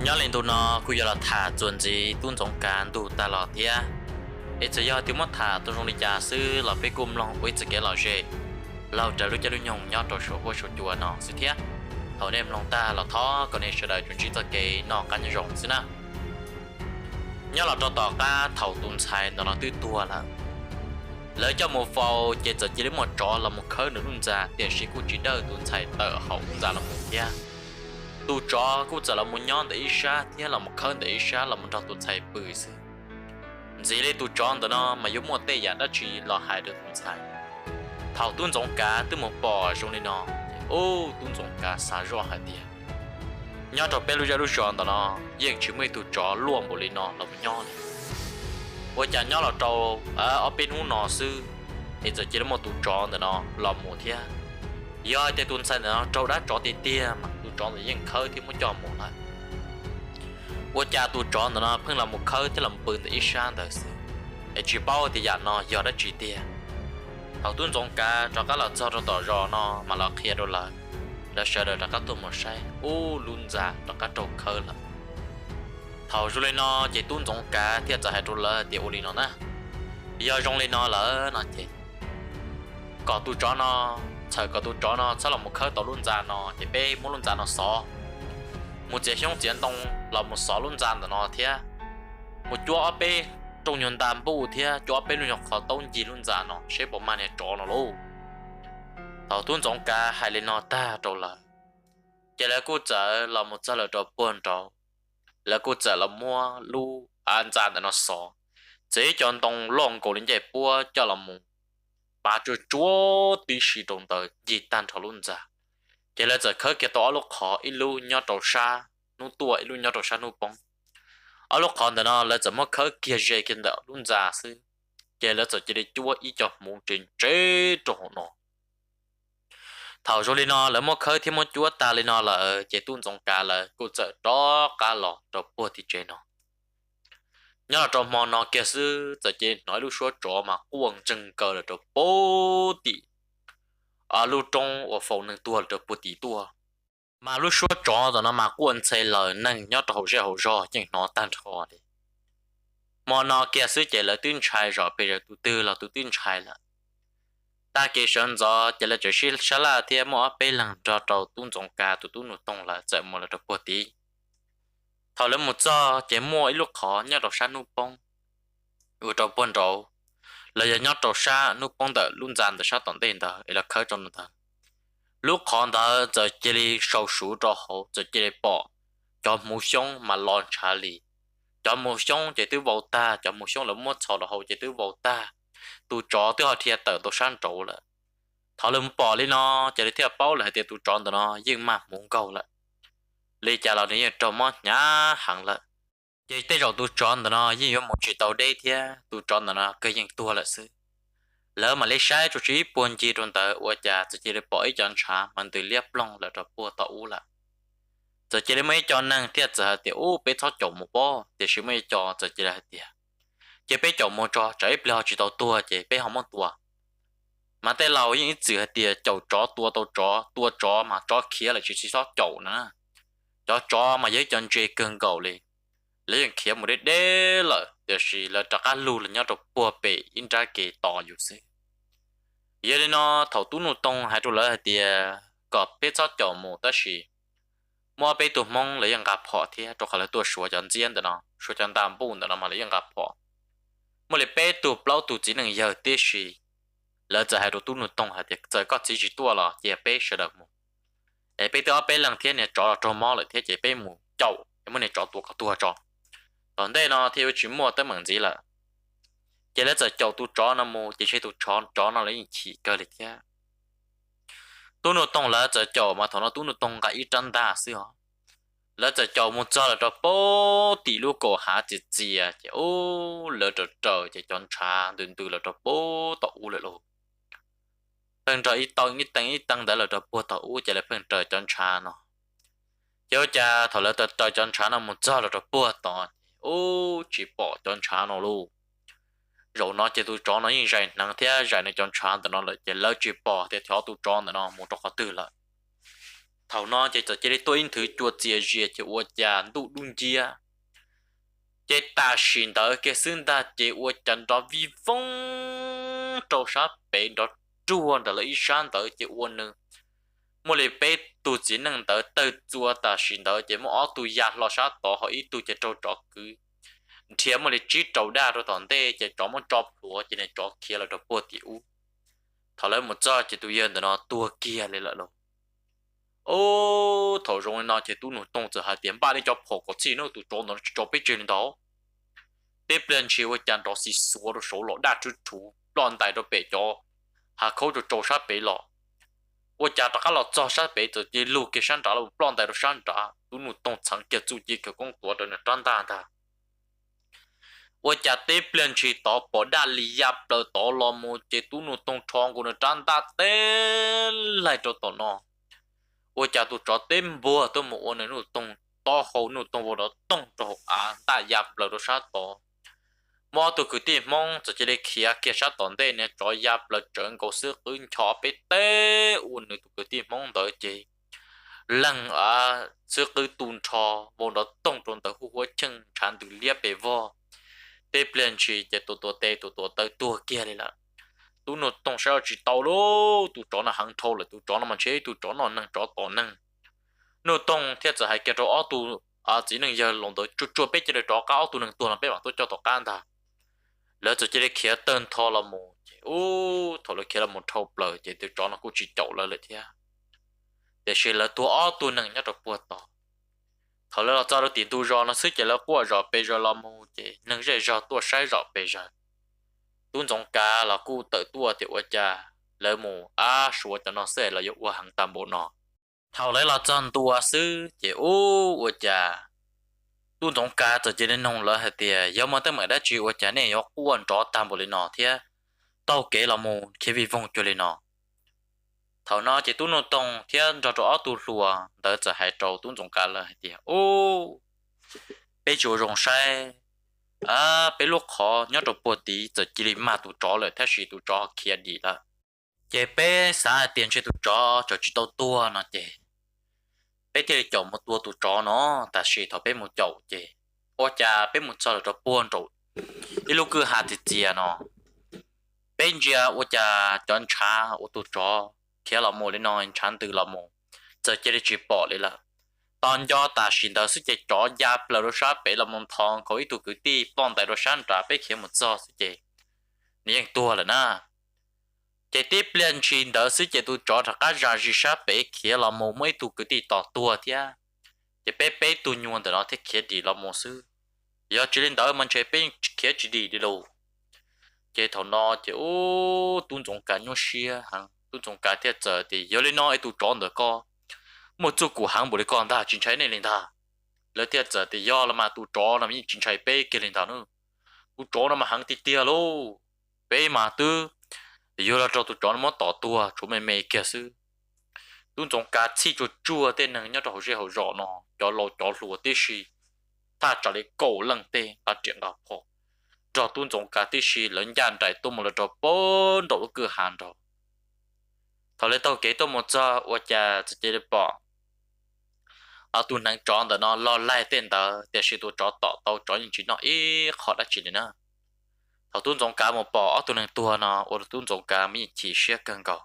nhớ lên tụi nó cứ giờ là thả chuẩn gì tuân trọng cán tụ ta lọ thia ấy chỉ giờ tiếng mất thả tôi trong đi trả sư là phải cùng lòng với chỉ cái lọ dễ lâu trả lúc cho đứa nhung nhớ trò số của số chùa nó sư thia thầu nem lòng ta là thó còn này sẽ đợi chuẩn chỉ cho cái nó cá nhân rộng xí na nhớ là cho tỏ ta thầu tuần xài nó tư tua là lấy cho một phao chỉ đến một trò là một khơi nữa luôn ra tiền sĩ của chỉ đời tuần xài tờ hậu ra là một thia tu cho cũng chỉ là một nhóm để isa thế là một khơi để isa là một trò tụi thầy bự sư chỉ để tu cho nó mà giống một tệ giả đã chỉ là hai đứa tụi thầy thảo tuân giống cá từ một bò trong này nó ô tuân giống cá xả rõ hai tiền nhớ trò bé lúc ra lúc chọn nó yên chỉ mới tu cho luôn một lần nó là một nhóm này tôi chẳng nhớ là trâu ở bên hú nó sư thì chỉ là một tu cho nó là một thế do để tuần sau nó trâu đã cho tiền mà tu cho thìยังkhơi thì mới cho một lạiว่าจะตัวจอนแต่เนาะเพิ่งเราหมดเคยที่เราปืนแต่อีชานแต่สิไอจีเป้าที่อยากเนาะยอดได้จีเตียเอาตุ้นจงกาจอก็เราเจ้าต่อรอเนาะมาเราเคลียร์ดูเลยแล้วเชื่อเดี๋ยวก็ตัวหมดใช้โอ้ลุนจ่าแล้วก็จบเคยละเท่าจุเลยเนาะจีตุ้นจงกาที่จะให้ดูเลยเดี๋ยวลีเนาะนะยอดจงเลยเนาะเลยเนาะจีก่อตัวจอนเนาะเธอก่อตัวจอนเนาะถ้าเราหมดเคยต่อลุนจ่าเนาะจีเป้มุลุนจ่าเนาะสอmột chế xong chiến đông là một số luôn gian của nó thế một chỗ ở bên trong nhân đàn bù thế chỗ bên luôn họ tông gì luôn gian nó sẽ bỏ màn này trò nó luôn thầu tuân giống cả hai lên nó ta trò là chỉ là cô trở là một giờ là trò buồn trò là cô trở là mua lu an gian để nó xỏ chế chọn đông long cổ lên chạy bua cho là một bà chúa chúa tí sĩ đồng tờ gì tan thầu luôn ra chỉ là giờ khởi cái đó lúc họ ilu nhau đầu xa nu tua ilu nhau đầu xa nu bông ở lúc họ nó là giờ mất khởi kia dễ kinh đạo luôn già sư chỉ là giờ chỉ để chúa ý cho muốn trình chế trộn nó thảo rồi nó là mất khởi thì mất chúa ta lên nó là chỉ tuân dòng cả là cô giờ đó cả lọ rồi bua thì chế nó nhớ là trong mòn nó kia sư giờ chỉ nói lúc số trọ mà quần chân cờ là rồi bố tị ở lúc trong ở phòng nâng tua được bút tí tua mà lúc số chó rồi nó mà quân xây lời nâng nhớ hậu rõ nhưng nó tan thọ đi mà nó kia sư chạy là tuyên trai rồi bây giờ tụi tư là tụi tuyên trai là ta kể sơn rõ chạy là chỉ sẽ là thì mà bây lần cho trâu tuôn giống cả tụi nụ tông là chạy một là được bút tí thầu lên một giờ chạy mua ít lúc khó nhớ đầu sáng nụ bông ở trâu bông trâu là giờ nhớ trâu xa nút bông đỡ luôn dàn từ sao tận tiền đỡ là khởi trong đó lúc còn đỡ giờ chỉ đi sâu sủ cho hậu giờ chỉ đi bỏ cho một xong mà lon trả lì cho một xong chỉ tiêu vào ta cho một xong là mất sầu là hậu chỉ tiêu vào ta tụ chó tiêu họ thiệt tờ tụ sang trâu là thọ lưng bỏ đi nó chỉ đi theo bao là tiền tụ chọn nó nhưng mà muốn cầu là lý trả là những trâu mất nhá hẳn là vậy tới rồi tôi chọn nó như một chuyện tàu đây thì tôi chọn nó cái những tua là sự lỡ mà lấy sai cho chỉ buồn chi trong tờ của cha chỉ để bỏ ý chọn trả mình từ liếp long là cho bùa tàu là giờ chỉ để mấy chọn năng thiết giờ thì ô bé tháo chồng một bó thì chỉ mấy chọn giờ chỉ là tiền chỉ bé chọn một trò trái bèo chỉ tàu tua chỉ bé không muốn tua mà tới lâu những chữ tiền chầu chó tua chó mà chó kia là chỉ sót chầu nữa chó mà giấy chọn chơi cơn cầu liền lấy những kia một đế là điều gì là chắc ăn lù là nhau được bùa bể in ra cái to nhiều xí giờ đây nó thầu tú nụ tông hay tụi lỡ thì có biết sao chọn một đó gì mua bé tụi mong lấy những gặp họ thì cho họ lấy tụi sửa chọn riêng đó nó sửa chọn đam bùn đó nó mà lấy những gặp họ mua lấy bé tụi bao tụi chỉ năng giờ tí gì lỡ giờ hay tụi tú nụ tông hay thì giờ có chỉ tua là giờ bé sẽ được một để bé tụi bé lần thế này cho mò lại thế chỉ bé một chậu em muốn này cho tua cho còn đây nó theo chỉ mua tới mảng gì là chỉ là giờ chậu tu chó nó mua chỉ chơi tu chó nó lấy chỉ cơ lịch kia tu nô tông là giờ chậu mà thằng nó tu nô tông cả ít chân đa xíu là giờ chậu một giờ là cho bố tỷ lô cổ hạ chỉ à chỉ ô là chờ chỉ chọn trà đừng từ là cho bố tàu lại luôn phần trời ít tăng đã là cho bố tàu chỉ là phần trời chọn trà nó giờ cha thằng là trời chọn trà nó một giờ là cho bố tàu ô chỉ bỏ chọn trà nó luôn rồi nó chỉ tụi chó nó như vậy năng thế này chọn trà thì nó lại chỉ lỡ chỉ bỏ thì theo tụi chó nó một trong họ tư lại thầu nó chỉ để tôi thử chuột chia chia chỉ uất già đủ đun chia chỉ ta xin tới cái xương ta chỉ uất chân đó vi phong trâu sát bể đó chua đó là ý sáng tới chỉ uất nữa một lần bể tu chỉ năng tới tới chua ta xin tới chỉ một ở tu già lo sát tổ hỏi tu chỉ trâu trọ cứ thì một lần chỉ trâu đa rồi tòn tê chỉ trâu một trâu lúa chỉ nên trâu kia là trâu bò tiểu thầu lấy một giờ chỉ tu yên nó tua kia lên lại rồi ô thầu rồi nó chỉ tu nụ tông giờ 2:3để cho phổ có chi nó tu trâu nó cho biết chuyện đó tiếp lên chiều với chàng đó xì xua rồi số lọ đa chút chú loạn đại đó bể cho hà khâu rồi trâu sát bể lọ với chàng đó các lọ cho sát bể rồi chỉ lưu cái sáng trả là loạn đại rồi sáng trả tu nụ tông chẳng kia chú chỉ cái công tuổi đó nó trăn ta ta với chàng tiếp lên chiều đó bỏ đa lì giáp rồi đó lọ mua chỉ tu nụ tông tròn của nó trăn ta tên lại cho tao nó với chàng tu cho tên bùa tôi mua nó nụ tông to hậu nụ tông vào đó tông cho ta giáp rồi đó sát đó mà tôi cứ tìm mong chỉ để kia sát tòn đây nè cho giáp là trận cầu sức ứng cho bé té uốn tôi cứ tìm mong đợi chị lần sức ứng tuôn cho vô đó tông tròn tới khu chân chán từ liệp bể vo tê plan chỉ để tụi tới tua kia đi là tụi nó tông sao chỉ tàu lô tụi chó nó hàng thâu là tụi chó nó mà chế tụi chó nó nâng chó tỏ nâng nó tông thiết giờ hay kia cho tụi chỉ nâng giờ lòng tới chua bé chỉ để chó cao tụi nâng tụi nó bé bảo tôi cho tỏ can ta lỡ rồi chỉ để kia tên thò là một ô thò là kia là một thâu bờ chỉ từ chó nó cũng chỉ chậu là thế để xem là tua nâng nhất là bùa tỏ thò là cho nó tiền tu do nó sức chỉ là bùa rồi bây giờ là một chỉ nâng dễ do tua sai rồi bây giờ tuôn trong cá là cu tự tua thì ở cha lỡ mù số cho nó sẽ là dụng hàng tam bộ nọ thầu lấy là chân tua sư chỉ ô ở cha tuôn trong cá cho chỉ nên nông là hết tiệt giờ mà tới mới đã chịu ở cha này có quan trọng tam bộ lên nọ thế tao kể là mù khi vi phong cho lên nọ thầu nó chỉ tuôn nó tông thế cho tu lùa đỡ cho hai trâu tuôn trong cá là hết tiệt ô bây giờ rong sai bây lúc họ nhớ được bữa tí giờ chỉ mà tụi chó lại thế gì tụi chó kia đi là chế bé xã tiền cho tụi chó chỉ tao tua nó chế bé thì chọn một tua tụi chó nó ta chỉ thọ bé một chậu chế ô cha bé một chậu là cho buồn rồi đi lúc cứ hạt thì chia nó bên kia ô cha chọn trà ô tụi chó kia là một lên nói chán từ là một giờ chỉ bỏ lại là tòn do ta xin đầu sức chế chó giáp là đồ sát bé là mông thong có ý tụ cứ ti bọn tại đồ sát trả bé khiến một do sức chế nên tua là na chế tiếp liên xin đầu sức chế tụ chó thật các ra gì sát bé khiến là mông mấy tụ cứ ti tỏ tua thia chế bé tụ nhuận từ nó thế khiến đi là mông sư giờ chỉ lên đầu mình chế bé khiến chỉ đi đâu chế thằng nó chế ô tuôn trong cả nhau xia hàng tuôn trong cả thế giờ thì giờ lên nó tụ chó được co một chỗ của hàng bộ đi con ta chính trái này lên ta lỡ tiệt giờ thì do là mà tụ chó là mình chính trái bê kia lên ta nữa tụ chó là mà hàng tít tia lô bê mà tư thì do là cho tụ chó nó mất tỏ tua chúng mày kia sư tụ trong cá chi cho chua tên này nhớ cho hậu rõ nó cho lò cho lùa tê xì ta trả lấy cổ lăng tê ta chuyện đó họ cho tụ trong cá tê xì lớn dàn đại tụ một là cho bốn độ cửa hàng rồi thầu lấy tao kế tụ một giờ và cha chỉ để bỏ tụi năng chọn đó nó lo lại tên đó để sử tụi chọn tao chọn những chuyện nó ít khó đã chỉ nữa thầu tụi trong cá một bỏ tụi năng tua nó hoặc tụi trong cá mình chỉ sẽ cần cầu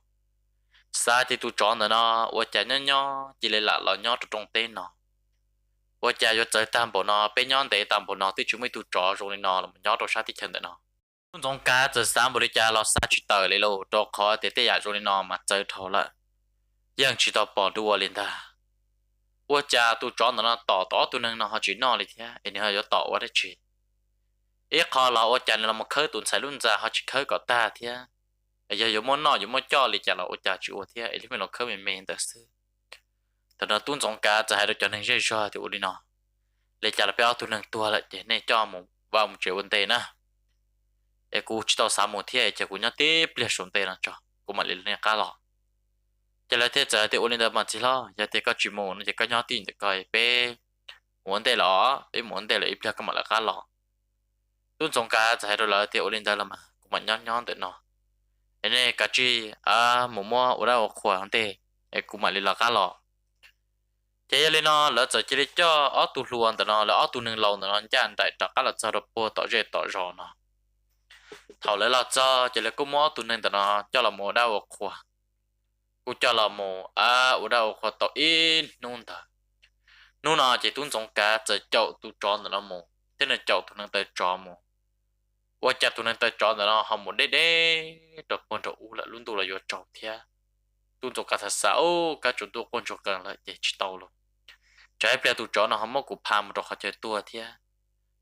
sai thì tụi chọn đó nó hoặc chả nhỏ chỉ lấy lại là nhỏ trong tên nó hoặc chả cho chơi tam bộ nó bên nhỏ để tam bộ nó thì chúng mới tụi chọn rồi nó là nhỏ rồi sai thì chân đó nó tụi trong cá chơi sam bộ đi chả lo sai chỉ tờ lấy lô cho khó để tới giải rồi nó mà chơi thầu lại nhưng chỉ tao bỏ đua lên ta我家都找到那都能那好去哪里天，人家要到我的去。一考了我家那么口顿才论在好去口个大天，也有么那有么家里家了我家去我天，里面那口面的是。但那顿中家在还得叫人认识的我的呢，里家了不要都能多了的，那家么话么这问题呢？哎，กู知道啥么天，结果人家得不了兄弟了着，กู嘛里那家了。จะเลยเทจะเทโอลินเดอร์มาจิล่ะจะเทก็จิโมนจะก็ยอดตีนจะก็ไปม้วนเตลอไปม้วนเตลอีเพียก็มาละกันหรอตุ้นสงการจะให้เราเลยเทโอลินเดอร์ละมากูมันย้อนเตเนาะไอ้เนี่ยก็จีหมูมัวอุระอขวางเตไอ้กูมาลิละกันหรอ thế lên nó lỡ giờ chỉ cho ở tu luôn tao nó là ở tu nương lâu tao nó chán đại trắc là cho được bùa tỏ rệt tỏ rò nó thầu lấy là cho chỉ là có mỏ tu nương tao nó cho là mỏ đau khoa cú cho là mỏ ở đau khoa tỏ in nôn ta nôn nó chỉ tuân trong cá chỉ chậu tu tròn tao nó mỏ thế nên chậu tu nương tới tròn mỏว่าจับตัวนั้นตัวจอแต่เราหอมหมดได้ตัวคนตัวอู้ละลุ้นตัวเราอยู่จอเทียตัวจกการศึกษาโอ้การจุดตัวคนจกกันเลยเดี๋ยวชิโตเลยจะให้เปลี่ยนตัวจอเนาะหอมกูพามันตัวเขาเจอตัวเทีย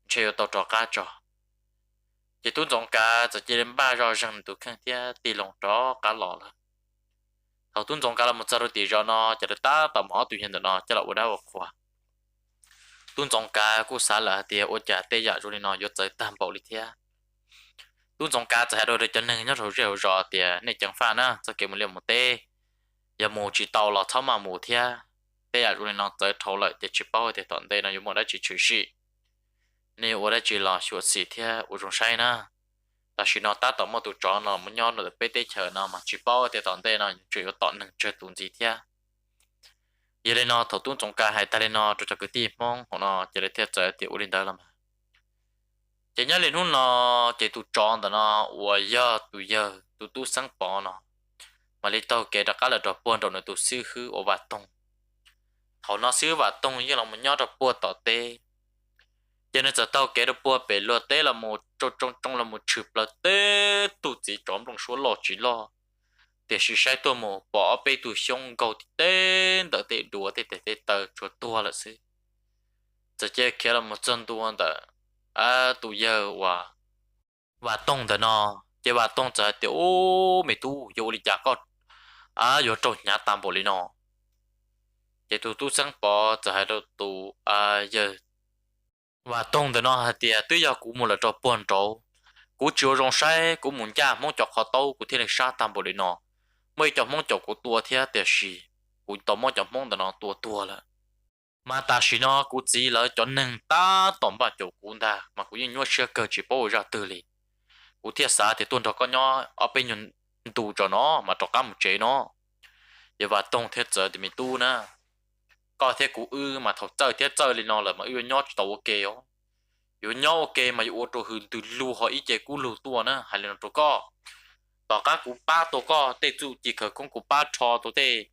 เชื่อตัวจอการจอจะตัวจงการจะเจริญบ้ารอจังตัวข้างเทียตีลงจอการหล่อละเขาตัวจงการเราหมดจะรู้ตีจอเนาะจะได้ตาต่อหมอตัวเห็นตัวเนาะจะเราอุดาว่าขวาตัวจงการกูสาละเดียวอุจจาเตียจุลินอยศใจตามเปล่าลิเทียตู้จงกาจะให้เราได้จนหนึ่งยอดเรียวรอเตียในจังฟ้านะจะเก็บมันเรียมหมดเต้อย่าหมูจีเตาเราเท่ามาหมูเทียเต้อยากรู้ในน้องเจอเท่าเลยเดี๋ยวจีเป้าเดี๋ยวตอนเต้นะอยู่หมดได้จีชื่อชีนี่ว่าได้จีรอชัวร์สีเทียอุจงใช่นะแต่ชีนอตาต่อมาตัวจอเนาะมันย้อนเราไปเต้เชิญเนาะมาจีเป้าเดี๋ยวตอนเต้นะจีอยู่ตอนหนึ่งเจอตุนจีเทียยี่เลยเนาะถ้าตู้จงกาให้ตาเลยเนาะจะก็ตีมองของเนาะจะได้เทียเจอเดี๋ยวอุลินได้ละมาchỉ nhớ lên hôm nó chỉ tụ tròn đó nó và giờ tụ giờ tụ sáng bỏ nó mà lấy tàu kể đặc là đọc buồn rồi nó tụ sư hư ở vạt tông họ nó sư vạt tông như là một nhớ đọc buồn tỏ tê cho nên giờ tàu kể đọc buồn bể lúa tê là một trong là một chụp là tê tụ chỉ trốn trong số lọ chỉ lo để sự sai tôi một bỏ bê tụ xong cầu tê đỡ tê đùa tê tờ cho tua là sư giờ chơi kia là một chân tua đó tụ giờ và tông đó nó chỉ và tông giờ thì ô mày tu vô đi chả có vô trâu nhà tam bộ đi nó chỉ tu sáng bỏ giờ hay đâu tu giờ và tông đó nó thì tới giờ cũng một là trâu buồn trâu cũng chưa rong sai cũng muốn cha mong chọc họ tâu cũng thiên là sa tam bộ đi nó mấy chọc mong chọc của tua thì thì gì cũng tao mong chọc mong đó nó tua là mà ta chỉ nó cũng chỉ là cho nên ta tổng bao chỗ cũng ta mà cũng như nhớ chưa cơ chỉ bảo ra từ liền cũng thiệt xa thì tuần đó có nhỏ ở bên nhận tù cho nó mà cho cá một chế nó giờ và tông thiệt giờ thì mình tu nè có thiệt cũng mà thầu chơi thiệt chơi lên nó là mà ư nhót tàu ok ó ư nhót ok mà ư ô tô hư từ lưu họ ý chế cũng lưu tua nè hay là nó có tao cá cũng ba tổ có tê chú chỉ khởi công cũng ba trò tổ tê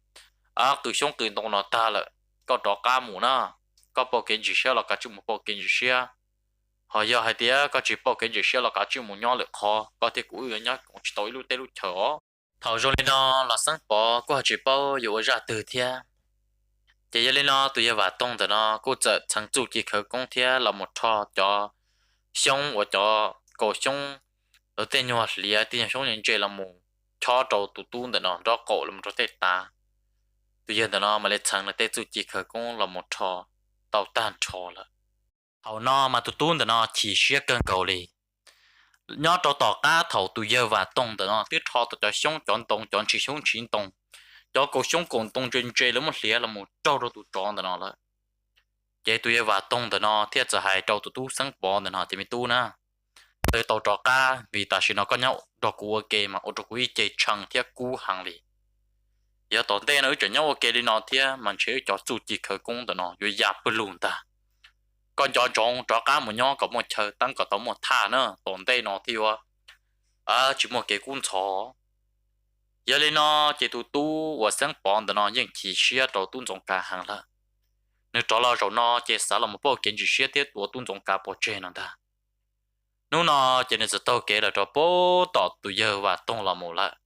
từ xong từ đồng nó ta là có trò cá mù nè có bao kiến gì xe là cá chung một bao kiến gì xe họ giờ hai tía có chỉ bao kiến gì xe là cá chung một nhỏ lực khó có thể cũng ở nhá cũng chỉ tối lúc tê lúc chờ thầu rồi lên nó là sáng bỏ có chỉ bao giờ ra từ thia chỉ lên nó tụi giờ và tông từ nó cô chợ thằng chủ chỉ khởi công thia là một trò cho xong và cho cổ xong ở tên nhỏ lìa tiền xong những chơi là một trò trâu tụt tụt từ nó đó cổ là một trò tết ta tuy nhiên nó mà lấy thằng là tết chủ chỉ khởi công là một trò tàu tan trò là hầu nó mà tụt tụt từ nó chỉ xia cơn cầu lì nhớ cho tỏ cá thầu tụi giờ và tông từ nó tiếp thọ tụi cho xong chọn tông chọn chỉ xong chín tông cho cổ xong cùng tông trên chơi là một lìa là một trâu rồi tụi chọn từ nó là vậy tụi giờ và tông từ nó thiếtจะhai trâu tụi tu sáng bỏ từ nó thì mình tu na tới tàu trò cá vì ta chỉ nó có nhau trò cú ok mà ô trò cú chơi chẳng thiết cú hàng lì giờ tao tên nó chỉ nhau ok đi nó thiết mình chỉ cho chủ chỉ khởi công từ nó rồi giáp bự luôn ta con cho cá một nhau có một chờ tăng có tao một thả nữa tổn tê nó thì chỉ một cái cuốn chó giờ lên nó chỉ tu và sáng bọn nó những chỉ xia đầu tuôn trong cả hàng là nếu cho là rồi nó chỉ sợ là một bộ kiến chỉ xia tiết của tuôn trong cả bộ trên nó ta nếu nó chỉ nên sẽ tao kể là cho bố tỏ từ giờ và tông là một lại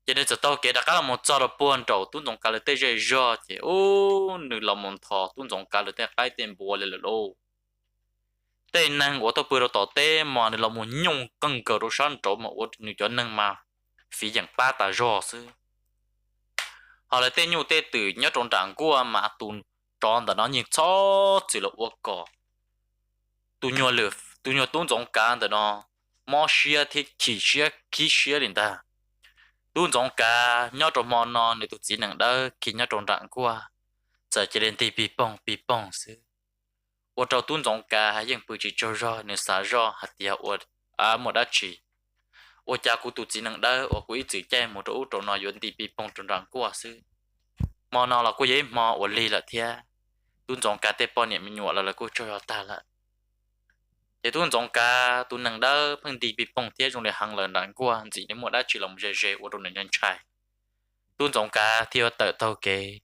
cho nên sẽ tao kể là các là một cho là buồn đầu tuôn trong cả là tê rơi rơi thì nữ là một thọ tuôn trong cả là tê cái tiền bùa là lô tê năng của tôi bữa tỏ tê mà là một nhung căng cờ đồ sáng trộn mà của nữ cho năng mà phí dạng ba ta rò sư họ là tê nhu tê từ nhớ trong trạng của mà tuôn tròn là nó nhìn cho chỉ là uất cỏ tu nhua tuôn trong cả là nó mò xia thì chỉ xia khí xia liền ta tuôn trong cả nhớ trong mò nó để tu chỉ năng đó khi nhớ trong trạng của giờ chỉ đến thì bị bong sư我找东种家还用不起做热，你啥热还底下我没得吃，我家姑肚子能的，我估一直在没得乌种那原地比碰中长过是， mò nó là cô giấy mò ổn lì là thia tuôn giống cá tép bao nhiêu mình nhọ là cô cho ta là để tuôn giống cá tuôn nằng đó phân đi bị bong thia trong để hàng lần đàn qua gì nếu mà đã chỉ lòng dễ dễ ở trong này nhân trai tuôn giống cá theo tự tàu kê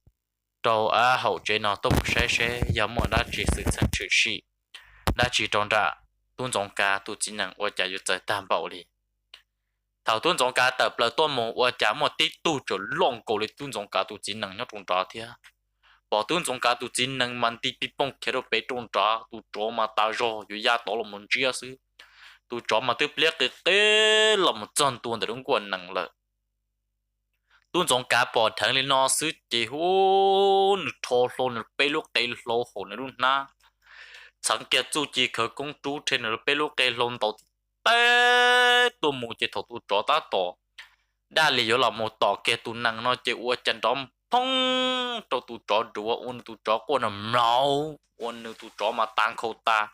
đầu á hậu chế nó tốt sẽ giờ mà đã chỉ sự sản xuất sĩ đã chỉ trong ra tuôn giống cá tu chỉ năng ở nhàอยู่在担保里thảo tuôn giống cá tập là tuôn mồ ở nhà một tí tu cho long cổ里tuôn giống cá tu chỉ năng nhớ trong ra thia bỏ tuôn giống cá tu chỉ năng mình tí bị bong kéo bé trong ra tu cho mà ta rồiอยู่ya tổ là một chia sư tu cho mà tiếp liệt cái tế là một chân tuôn để đúng quân năng lợi tuôn giống cá bỏ thằng lên nó sư chỉ hú nửa thô lô nửa bé lúc tây lô hồ nửa luôn na sáng kia chú chỉ khởi công chú trên nửa bé lúc tây lô tàu tế tu mù chỉ thầu tu cho ta tổ đa lý do là một tỏ kia tu năng nó chỉ uo chân đom phong cho tu cho đùa ôn tu cho con nằm lâu ôn nửa tu cho mà tăng khâu ta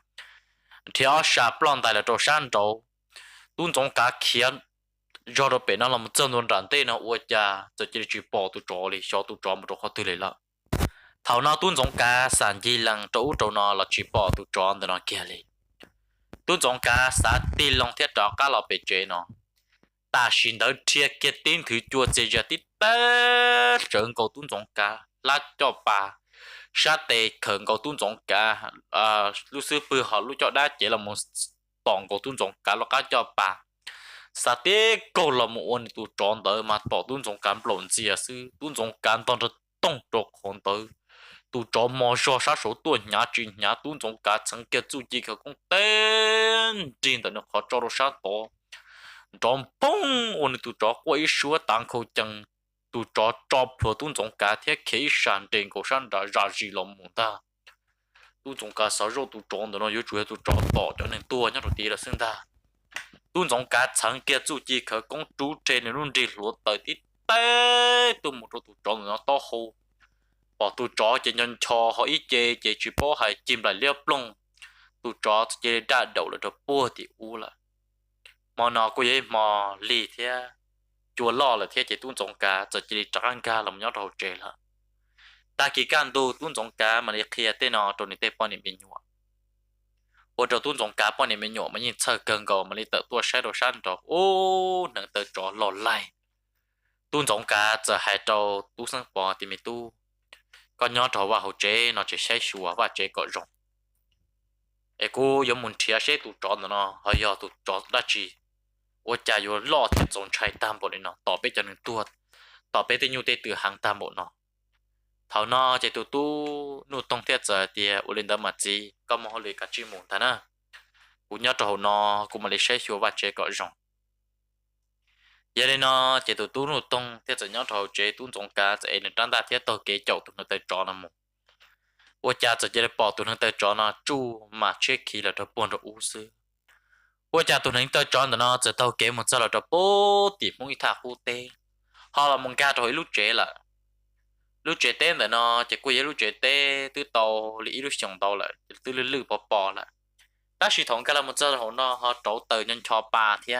theo sạp lon tại là cho san trâu tuôn giống cá khiến do đó bé nó là một chân luôn rắn tê nó uo cha giờ chỉ bỏ tu cho đi cho tu cho một chỗ khó tu lấy lại thảo nó tuôn giống cá sản gì lần chỗ chỗ nó là chỉ bỏ tu cho để nó kia đi tuôn giống cá sát đi lòng thiết đó cá lò bể chế nó ta xin đỡ thiệt kia tin thứ chùa chế giờ tít té trận cầu tuôn giống cá lá cho bà sát tê khẩn cầu tuôn giống cá lúc xưa bữa họ lúc cho đã chỉ là một toàn cầu tuôn giống cá nó cá cho bà sát tê cầu là một ôn tu tròn tới mà bỏ tuôn giống cá lộn gì à sư tuôn giống cá toàn là tông trọc hồn tới tu cho mò cho sát số tuổi nhà chuyện nhà tuôn giống cá chẳng kia chú chỉ có công tên trên tận nó khó cho nó sát to trong bông ôn tu cho quay xua tăng khâu chân tu cho phở tuôn giống cá thiết kế sản tiền của sản đã ra gì lòng muốn ta tuôn giống cá sáu rô tu tròn nó yếu chủ yếu tu cho bỏ cho nên tua nhá đầu tiên là xương ta tuôn giống cá chẳng kia chú chỉ có công chú trên luôn đi lúa tới tí té tu một tu tròn nó to hồ bỏ tu chó chỉ nhân cho họ ít chê chỉ bỏ hay chim lại liệp lông tu chó chỉ đã đầu là được bua thì u là mà nó có gì mà lì thế chùa lo là thế chỉ tuôn giống cá chỉ trắng cá làm nhót đầu chê là ta kỳ can tu tuôn giống cá mà để kia tên nó tụi này tên bao nhiêu bên nhọ ở trong tuôn giống cá bao nhiêu bên nhọ mà nhìn sợ cần cầu mà đi tự tua xe đồ san đó ô nâng tự chó lò lại tuôn giống cá giờ hai trâu tu sang bò thì mình tu con nhỏ trò vào hậu chế nó chỉ sẽ xua và chế cọ rộng ai cô giống muốn chia sẻ tụ tròn nó hay giờ tụ tròn đã chỉ ôi cha yo lo thì giống trái tam bộ này nó tỏ bé cho nên tuột tỏ bé thì nhu tê từ hàng tam bộ nó thảo nó chỉ tụ tu nụ tông thiết giờ thì u lên đó mà gì có một hồi cả chim muốn ta nè cũng nhớ trò nó cũng mà lấy sẽ xua và chế cọ rộng giờ đây nó chỉ tụ tu nụ tông thiết giờ nhớ trò chế tu giống cá sẽ nên trang ta thiết tàu kế chậu tụ nó tới tròn nó một ôi cha giờ chỉ bỏ tụ nó tới tròn nó chu mà chết khi là nó buồn rồi u sư ôi cha tụ nó tới tròn nó giờ tàu kế một giờ là nó bố tìm muốn ít thà khu tê họ là một ca rồi lúc chế là lúc chế tên là nó chỉ quay lúc chế tê từ tàu lý lúc chồng tàu lại từ lư lư bỏ lại ta chỉ thống cái là một giờ nó họ trổ từ nhân cho bà thì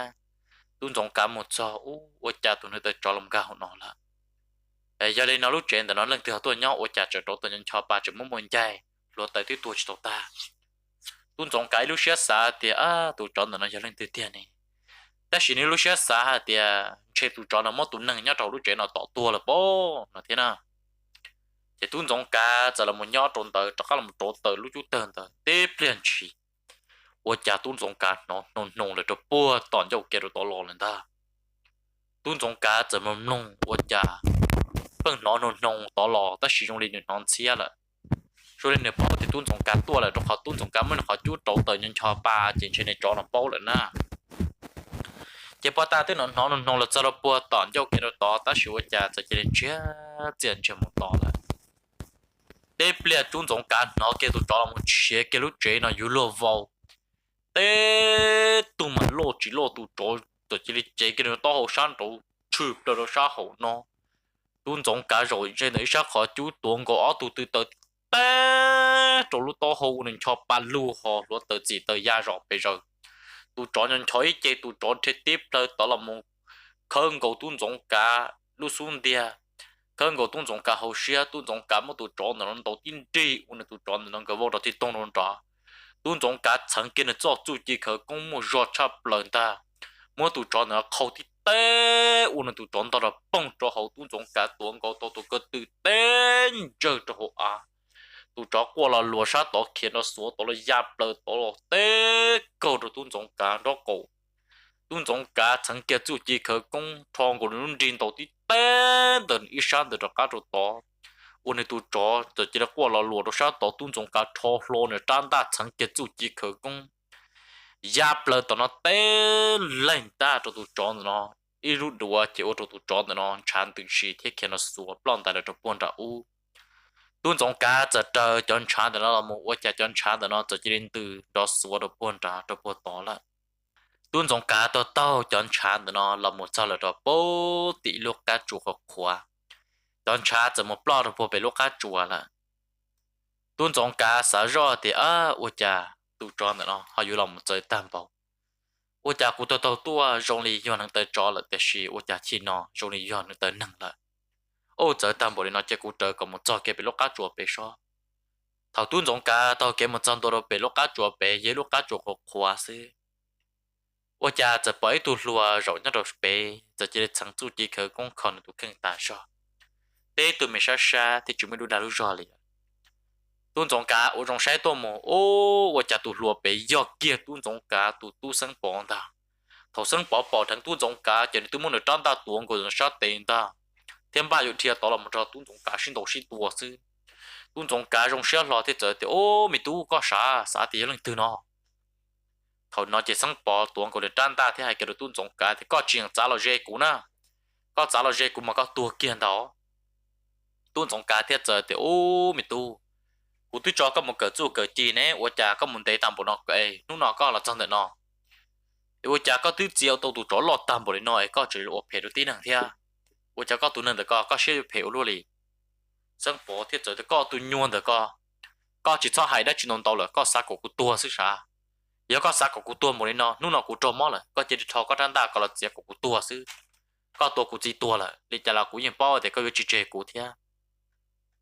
tuôn giống cả một giờ ôi cha tụi nó tới cho lòng gạo nó là giờ đây nó lúc chuyện thì nó lần thứ tôi nhau ôi cha trở trổ tụi nhân cho bà chỉ muốn muốn chạy rồi tới tới tuổi cho ta tuôn giống cái lúc xưa xa thì tụi chọn nó giờ lên từ tiền này ta chỉ nếu lúc xưa xa thì chơi tụi chọn nó mất tụi nâng nhau trâu lúc chuyện nó tỏ tua là bố nó thế nào thì tuôn giống cả giờ là một nhau trộn tới chắc là một trộn tới lúc chút tên tới tiếp liền chỉ ôi cha tuôn giống cá nó nồng là cho bua tòn dầu kia rồi tỏ lò lên ta tuôn giống cá giờ mà nồng ôi cha vâng nó nồng tỏ lò ta sử dụng lên những nón xia là rồi nên bảo thì tuôn giống cá tua là trong họ tuôn giống cá mới họ chút trộn tới nhân cho ba trên trên này cho nó bao lại na chỉ bảo ta tới nó nồng là cho nó bua tòn dầu kia rồi tỏ ta sử ôi cha giờ chỉ để tiền cho một tỏ lại để bây tuôn giống cá nó kia tụi cho một chiếc cái lúc chế nó yếu lô vào tế tụi mà lô chỉ lô tụi chỗ tụi chỉ chế cái nó to hồ san tụi chụp được nó sa hồ nó tuôn giống cả rồi trên đấy sa khó chú tuôn có tụi từ từ tế chỗ lúc to hồ nên cho ba lu họ lúc từ gì từ gia rõ bây giờ tụi chọn nhân chói chế tụi chọn thế tiếp tới đó là một khơi cầu tuôn giống cả lúc xuống đi khơi ngồi tuôn giống cá hậu xia tuôn giống cá một tụ chó nó đầu tiên đi uốn tụ chó nó cái vô đầu tiên tông nó chó tuôn giống cá chẳng kiến là cho chú chỉ khơi cũng một giọt chắp lần ta mỗi tụ chó nó khâu thì té uốn tụ chó đó là bông cho hậu tuôn giống cá tuôn có tụ cái từ tên chơi cho hậu à tụ chó qua là lúa sát đó kia nó xuống đó là giáp lời đó là té câu được tuôn giống cá đó cầu tuôn giống cá chẳng kia chú chỉ khơi cũng thong của nó riêng đầu tiên té đến ít sáng được cá rồi đó ôn này tụ chó giờ chỉ là qua là lúa đó sát đó tuôn giống cá thò lô này trang đã chẳng kia chú chỉ khơi cũng giáp lời đó nó té lên ta cho tụ chó nó ít rút đùa chỉ ô tụ chó nó chán từng gì thế kia nó xuống plon tại là cho buồn ra u tuôn giống cá giờ chờ chọn chán để nó là một ô chả chọn chán để nó giờ chỉ đến từ đó xuống đó buồn ra cho buồn to là tuôn giống cá to to chọn chán để nó là một sao là đó bố tỷ lúc cá chuột hoặc khóa chọn chán giờ một plon đó bố lúc cá chuột là tuôn giống cá xả rõ thì ô chả tụ chó để nó họ yêu lòng một trời tam bảo ô chả cụ tao tua rong li yon năng tới chó làแต่是ô chả chi nó rong li yon năng tới năng là ô trời tam bảo nó chỉ cụ trời còn một trò kia bị lúc cá chuột bị sao thầu tuôn giống cá tao kia một trăm đô bị lúc cá chuột bị với lúc cá chuột có khóa xí ô chảจะปล่อยตัวรัวrồi nó rồi bịจะchỉ chẳng chú chỉ khởi công còn tụ kinh ta sao để tụi mình sa thì chúng mình đủ đào rồi liền tuôn giống cá ô trong sai tô mồ ô chả tụ lùa bị do kia tuôn giống cá tụ tu sinh bòn ta thầu sinh bỏ thành tuôn giống cá chỉ tụi muốn được trăn ta tuôn của sát tiền ta thêm ba dụng thiệt đó là một trò tuôn giống cá sinh đầu sinh tua sư tuôn giống cá trong sai lò thì giờ thì ô mi tu có xã thì lần từ nó thầu nó chỉ sinh bỏ tuôn của được trăn ta thì hay cái được tuôn giống cá thì có chuyện trả lo dễ cũ na có trả lo dễ cũ mà có tua kia đó tuôn giống cá thì giờ thì ô mi tu cú tôi cho có một cái chú cái chi nè, tôi chả có một đề tạm bộ nó cái, lúc nào có là chân được nó, tôi chả có thứ chiều tôi tụi chó lọt tạm bộ nó, có chỉ là phê được tí năng thia, tôi chả có tụi nên được có xe phê luôn đi, sáng bỏ thiết rồi có tụi nhuận được có chỉ cho hai đã chỉ nôn tàu là có sát của cú tua xí sao, giờ có sát của cú tua một nó, lúc nào cú trộm mót là, có chỉ cho có trang đa có là chỉ của cú tua xí, có tua cú chỉ tua là, đi chả là cú yên bao thì có cái chỉ chơi cú thia.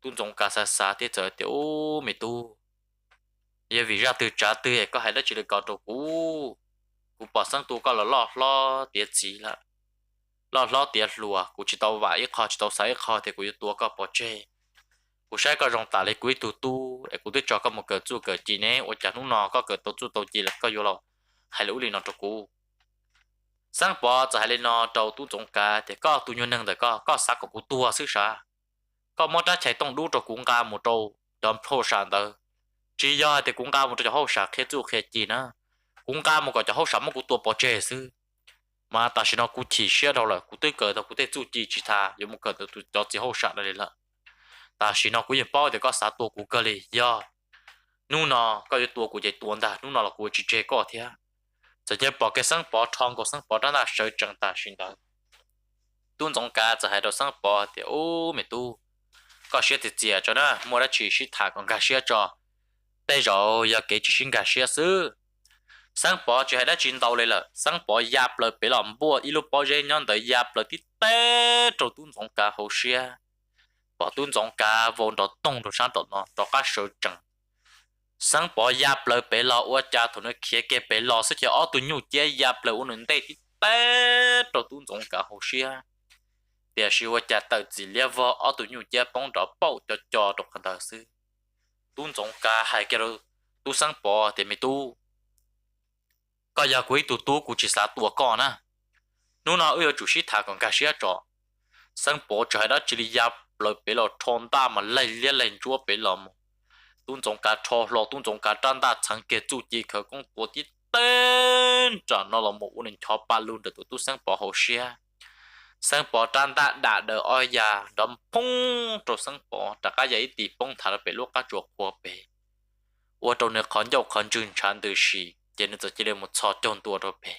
Tuôn giống cá xa thì giờ thì ô mày tu giờ vì ra từ trả từ có hay là chỉ được có đồ cú bỏ sang tu có là lo tiệt gì là lo tiệt lùa cú chỉ tàu vải kho chỉ tàu sấy kho thì cú tua có bỏ chê cú sai có rong tả lấy cú tu cú tôi cho có một cờ chu cờ chỉ nè ở chả lúc nọ có cờ tàu chu tàu chỉ là có vô lo hay là uli nọ cho cú sang bỏ cho hay là nọ tàu tu giống cá thì có tu nhuận năng được có sắc của cú tua xứ sao có một trái chạy tông đủ cho cũng ca một trâu đom phô sản tờ chỉ do thì cũng ca một trâu hậu sản khi chú khi gì nữa cũng ca một cái cho hậu sản một cái tua bỏ chè sư mà ta chỉ nó cũng chỉ xe đâu là cũng tới cỡ đâu cũng tới chú chỉ tha dùng một cỡ tụi cho chỉ hậu sản đây là ta chỉ nó cũng yên bao thì có sát tua cũng cơ li do nu nó có cái tua cũng chạy tuôn ta nu nó là cũng chỉ chè có thế giờ chỉ bỏ cái sáng bỏ thong có sáng bỏ đó là sợi chẳng ta xin đó tuôn giống cá giờ hai đầu sáng bỏ thì ô mày tu có xe thì chia cho nó mua đã chỉ sĩ thả còn cả xe cho bây giờ giờ kể chỉ xin cả xe xứ sáng bỏ chỉ hay đã chín tàu lên là sáng bỏ giáp lời bị làm bùa ít lúc bỏ dây nhon tới giáp lời tí té rồi tuôn giống cá hồ xe bỏ tuôn giống cá vốn đó tung rồi sáng đó nó đó cá sợi trắng sáng bỏ giáp lời bị lò qua cha thôi nó kia kia bị lò sẽ cho ở tuôn nhu chia giáp lời uốn đến đây tí té rồi tuôn giống cá hồ xe để siêu cha tự chỉ lia vợ ở tụi nhiều cha bóng đó bao cho độc hành đạo sư tuôn giống cả hai cái rồi tu sang bỏ thì mới tu có nhà quý tu cũng chỉ là tua con á nếu nào ở chủ sĩ thà còn cả sĩ trọ sang bỏ cho hai đó chỉ là lời bị lọ thon ta mà lấy lia lên chúa bị lọ tuôn giống cả thò lọ tuôn giống cả trang ta chẳng kể chủ chỉ khởi công của tí tên cho nó là một nên cho ba luôn được tu sang bỏ hậu xe sang bỏ trang đã đỡ oi già đâm phung rồi sang bỏ tất cả giấy tì phung thả về lúc các chuột của bể ở trong này khán dọc khán chừng chán từ xì cho nên chỉ là một trò tròn tua rồi bể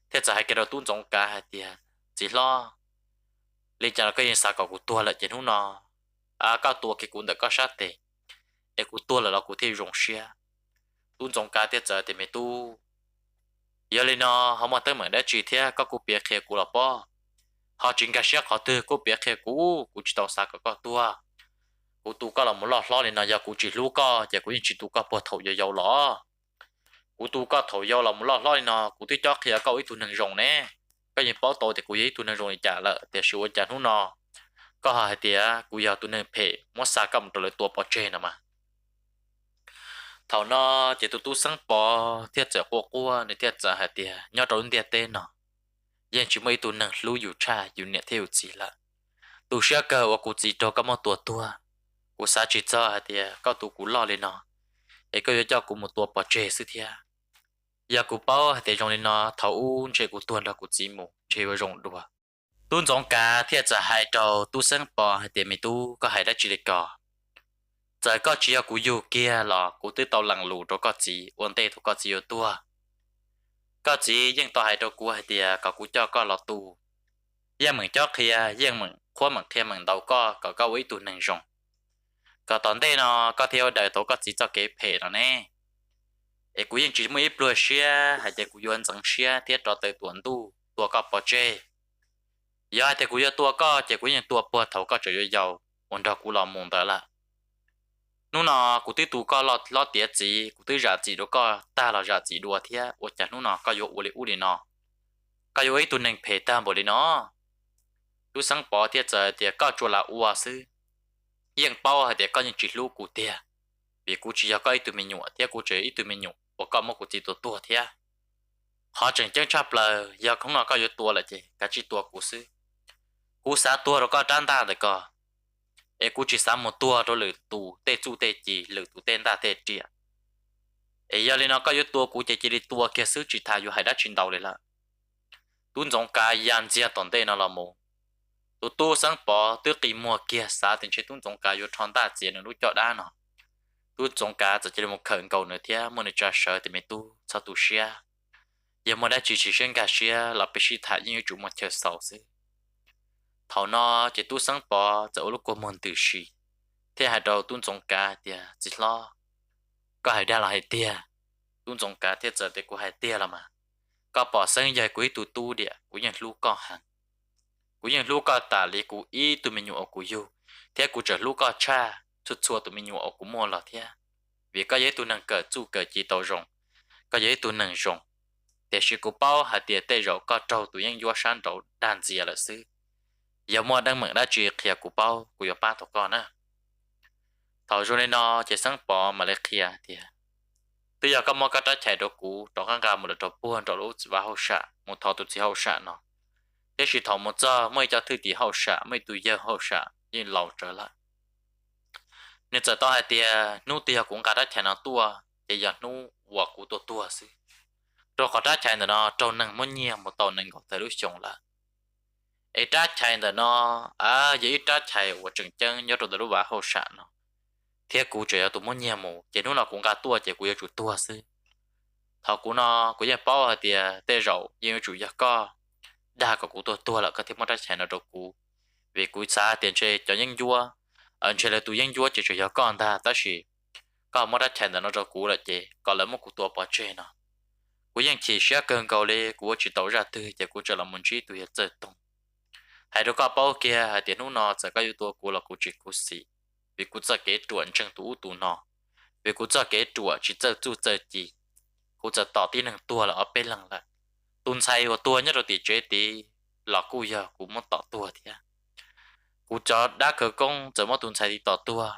thế giờ hai cái đầu tuôn giống cá hai tiền chỉ lo lên cho cái gì sao của tua là chỉ không nó cao tua cái cuốn được có sát tệ cái cuốn tua là nó cũng thấy rộng xe tuôn giống cá thế giờ thì mày tu giờ lên nó không mà tới mình đã chỉ thế có cụ bịa kia cụ là bao họ chính cái xe họ từ cô biết khi cú chỉ tàu xa có tua cú tu có là một lọ lọ này nó giờ cú chỉ lú có giờ cú chỉ tu có bớt thầu giờ giàu lọ cú tu có thầu giàu là một lọ lọ này nó cú tôi cho khi có ít tu năng rồng nè cái gì bảo tôi thì cú ấy tu năng rồng trả lại để sửa trả nó nó có hai tia cú giờ tu năng phê mất xa cầm rồi tua bỏ trên mà thầu nó chỉ tu sáng bỏ thiết trở qua để thiết trở hai tia nhớ trốn tia tên nó giờ chỉ mấy tu năng lúอยู่chaอยู่เนี่ยเที่ยวจีละtu sẽ cơ và cú chỉ cho cái món tua cú sa chỉ cho hai tia có tu cú lo lên nó ấy có cho cú một tua bỏ chế sự thia giờ cú bao hai tia trong lên nó thầu u chế cú tuần là cú chỉ mù chế vào rong đùa tuần trong cả thiết trở hai trâu tu sáng bỏ hai tia mấy tu có hai đã chỉ được cò giờ có chỉ cú yêu kia là cú tới tàu lằng lù cho có chỉ ổn tê thuộc có chỉ ở tua có chỉ nhưng tao hai trâu cú hai tia có cú cho có lọt tu giờ mình cho kia giờ mình khoa mình thêm mình đâu có ý tu năng rong có tận đây nó có theo đời tổ có chỉ cho cái phê nó nè ấy cú yên chỉ mới bữa xia hay là cú yên chẳng xia thiết cho tới tuần tu tua có bỏ chơi giờ thì cú yên tua có chỉ cú yên tua bữa thầu có chơi giàu ổn đó cú làm mồm đó là nô nọ cú tới tu có lọt tiệt gì cú tới giả gì đó có ta là giả gì đùa thế ủa chả nô nọ có yếu u lì nọ có yếu ấy tu nên phê ta bộ lì nọ tu sáng bỏ thiết giờ thì có chỗ là u sư yên bao thì có những chỉ lú cụ tia vì cụ chỉ có ít tụi mình nhủ thì cụ chỉ ít tụi mình nhủ và có một cụ chỉ tua thế họ chẳng chẳng chấp là giờ không nói có yếu tua là gì cả chỉ tua cụ sư cụ xả tua rồi có trăn ta được có ấy cụ chỉ xả một tua rồi lử tù tê chu tê chỉ lử tù tên ta tê chỉ ấy giờ lên nó có yếu tua cụ chỉ đi tua kia sư chỉ thay yếu hay đã chuyển đầuเลยlà tuân giống cái yan chia tổn tê nó là một tu sáng bỏ từ kỳ mùa kia xã tình chế tuân trồng cá yêu tròn đa diện nó cho đa nó tu trồng cá chỉ là một khẩn cầu nữa thế mà nó cho sợ thì mình tu sao tu xia giờ mà đã chỉ xuyên cả xia là bị xí thải như chủ một chờ sầu xí thầu nó chỉ tu sáng bỏ giờ lúc qua môn từ xí thế hai đầu tuân trồng cá thì chỉ lo có hai đa là hai tia tuân trồng cá thế giờ thì của hai tia là mà có bỏ sang dài quý tu địa của nhà lu con hàng cúยังลูกก็ตาลีกูอีตัวมันอยู่อกูอยู่เท่ากูจะลูกก็ชาชุดชัวตัวมันอยู่อกูมัวละเท่าvì có giấy tu năng cờ chu cờ chỉ tàu rồng có giấy tu năng rồng để sự cố bao hạt tiền tệ rồng có trâu tu yang vua san trâu đàn gì là xứ giờ mua đang mượn đã chuyện kia cố bao cố ba tổ con á thầu rồi nên nó chỉ sáng bỏ mà lấy kia thì bây giờ có mua cái trái chạy đồ cũ trò ngang gà một đợt buồn trò lúa và hậu sạ một thầu tu chỉ hậu sạ nó thế chỉ thầu một giờ mới cho thư tỷ hậu sạ mới tùy giờ hậu sạ nhưng lâu trở lại nên giờ tao hay tia nu tia cũng cả đã chạy nó tua thì giờ nu quả của tua xí rồi có đã chạy nó trâu nâng muốn nhiều một tàu nâng có thể lúc chồng là ấy đã chạy nó vậy đã chạy của chừng chân nhớ rồi lúc vào hậu sạ nó thế cụ chơi tụi muốn nhiều một chỉ nu nó cũng cả tua chỉ của chủ tua xí thầu của nó của giờ bao hay tia tê rậu nhưng chủ giờ có đa có cụ tua là có thể mất chạy nó đâu cụ vì cụ xa tiền chơi cho những vua anh chơi là tụi những vua chỉ cho con ta ta chỉ có mất chạy nó đâu cụ là chỉ có lẽ một cụ tua bỏ chơi nó cụ những chỉ sẽ cần cầu lên cụ chỉ tàu ra từ chỉ cụ cho là muốn chỉ tụi chơi tung hay đâu có bao kia hay tiền nó sẽ có yếu tố cụ là cụ chỉ cụ xì vì cụ cho cái chuẩn chân tụ nó vì cụ cho cái chuẩn chỉ chơi tu chơi gì cụ cho tỏ tin năng tua là ở bên lần lại tuần sai và tua nhất rồi thì chế thì là cú giờ cũng muốn tỏ tua thì cú cho đã khởi công giờ mà tuần sai thì tỏ tua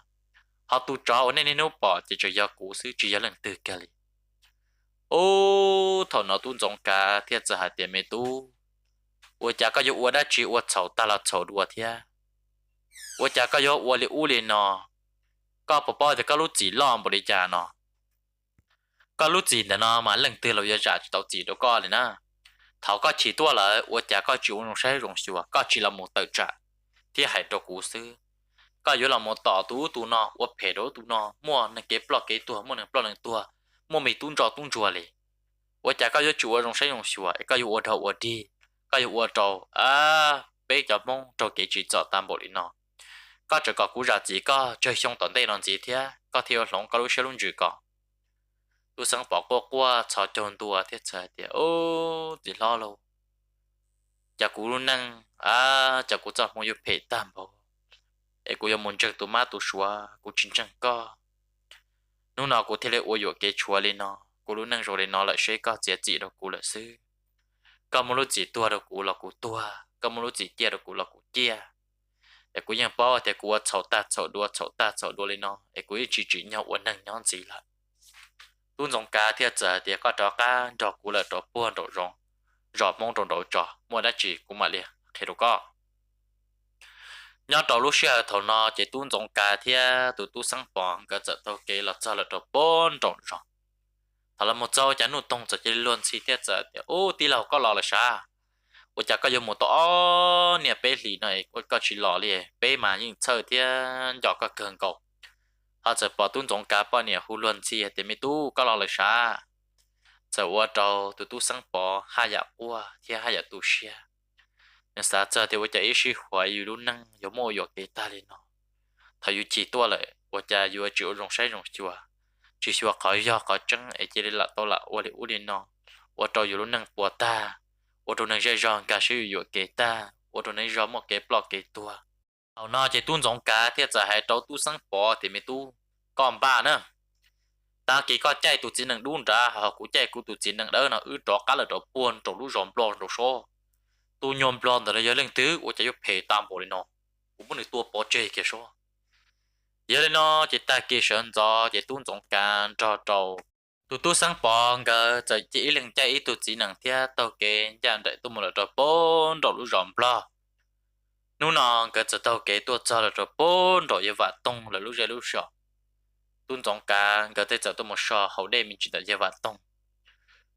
họ tu cho nên nó bỏ thì cho giờ cú xứ chỉ giờ lần từ kia đi ô thằng nó tuần trong cả thiết giờ hai tiền mấy tu tôi chả có yêu đã chỉ tôi chầu ta là chầu đùa thì tôi chả có yêu tôi u liền nó có bỏ thì có lúc chỉ lo bỏ đi chả nó có lúc chỉ là nó mà lần từ là giờ trả tàu chỉ đâu có liền na thảo có chỉ tua là tôi chả có chịu dùng sai dùng xua có chỉ là một tờ trả thì hãy cho cú sư có yếu là một tỏ tu nó tôi phê đó tu nó mua nên cái block cái tua mua nên block nên tua mua mì tung chua liền tôi chả có chịu dùng sai dùng xua có yếu tôi đầu tôi đi có yếu tôi đầu bây giờ mong cho cái chỉ cho tam bộ đi nó có chỉ có cú ra chỉ có chơi xong tuần đây làm gì thế có theo lòng có lúc sẽ luôn chỉ có tôi sáng bỏ qua cho chọn tua thiết trời thì ô thì lo lâu giờ cú luôn năng chả cũng chọn một yêu phê tam bảo ấy cũng yêu muốn chơi tụ má tụ xóa cũng chính chẳng có lúc nào cũng thấy là ôi dồi cái chúa lên nó cũng lúc năng rồi lên nó lại sẽ có giá trị đó cũng là sư có một lúc chỉ tua đó cũng là cũng tua có một lúc chỉ kia đó cũng là cũng kia ấy cũngยังbảo thì cũng chậu ta đua lên nó ấy cũng chỉ nhau uốn năng nhon gì lại tuôn dòng cá thì giờ thì có trò cá trò cũng là trò buôn trò rong trò mong trò mua đã chỉ cũng mà liền thì đâu có nhớ trò lúc xưa thầu nó chỉ tuôn dòng cá thì tụi tu sáng bỏng cái giờ tao kể là cho là trò buôn trò rong thầu là một châu chán nụ tông giờ chỉ luôn xí thì giờ thì ô tí là có lò là sao 我家个有么多哦，你背里呢，我个去老咧，背嘛因车天要个更高，或者把顿中间把年胡乱起，对没都个老了啥，在我找都都生活还要我天还要都些，那啥这的我家一时怀疑路能有么有给大哩呢？他有几多了，我家有只容晒容少，只需要考要考证，而且了到了我的屋里呢，我找有路能博大。 ô tô này rong cả sử dụng kế ta ô tô này rong một kế block kế tua hầu nó chỉ tuôn giống cá thì giờ hay trâu tu sáng bỏ thì mới tu còn ba nữa ta chỉ có chạy tu chỉ năng đun ra họ cũng chạy cũng tu chỉ năng đỡ nó ư trọ cá là trọ buồn trọ lú rong blon trọ số tu nhom blon rồi giờ lên tứ ô chạy giúp phe tam bộ lên nó cũng muốn được tua bỏ chơi kia số giờ lên nó chỉ ta kia sơn cho chỉ tuôn giống cá trọ trọ tụi tôi sáng bòn cái giờ chỉ lần chạy tụi chỉ năng theo tàu kế dàn đợi tụi một là trò bốn trò lú ròm lo nu nọ cái giờ tàu kế tụi cho là trò bốn trò như vậy tông là lú rơi lú sọ tuôn giống cả cái tới giờ tụi một sọ hậu đây mình chỉ là như vậy tông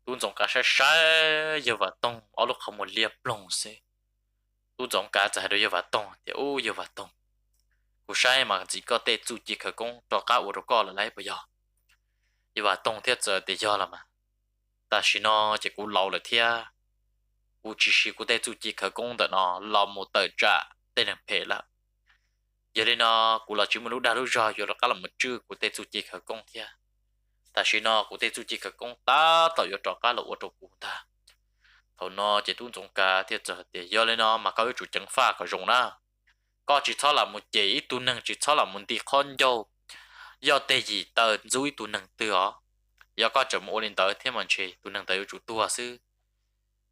tuôn giống cả sai như vậy tông ở lúc không một liệp lông xe tuôn giống cả giờ hay như vậy tông thì ô như vậy tông cú sai mà chỉ có tê chú chỉ khởi công trò cá ô trò co là lấy bây giờ như vậy tông thiết giờ thì do là mà ta chỉ nó chỉ cú lâu là thia cú chỉ cú tay chú chỉ khởi công để nó làm một tờ trả tên là phê là giờ đây nó cú là chỉ một lúc đã lúc rồi rồi là một chữ cú tay chú chỉ khởi công thia ta chỉ nó cú tay chú chỉ khởi công ta tạo cho trò cá là ô tô cú ta thầu nó chỉ tuân trong cả thiết giờ thì do đây nó mà có chủ trừng pha có dùng na có chỉ cho là một chỉ tu năng chỉ cho là một tí con dâu do tê gì tờ dối tu năng từ đó do có chậm ô lên tới thêm một chế tu năng tới chủ tua sư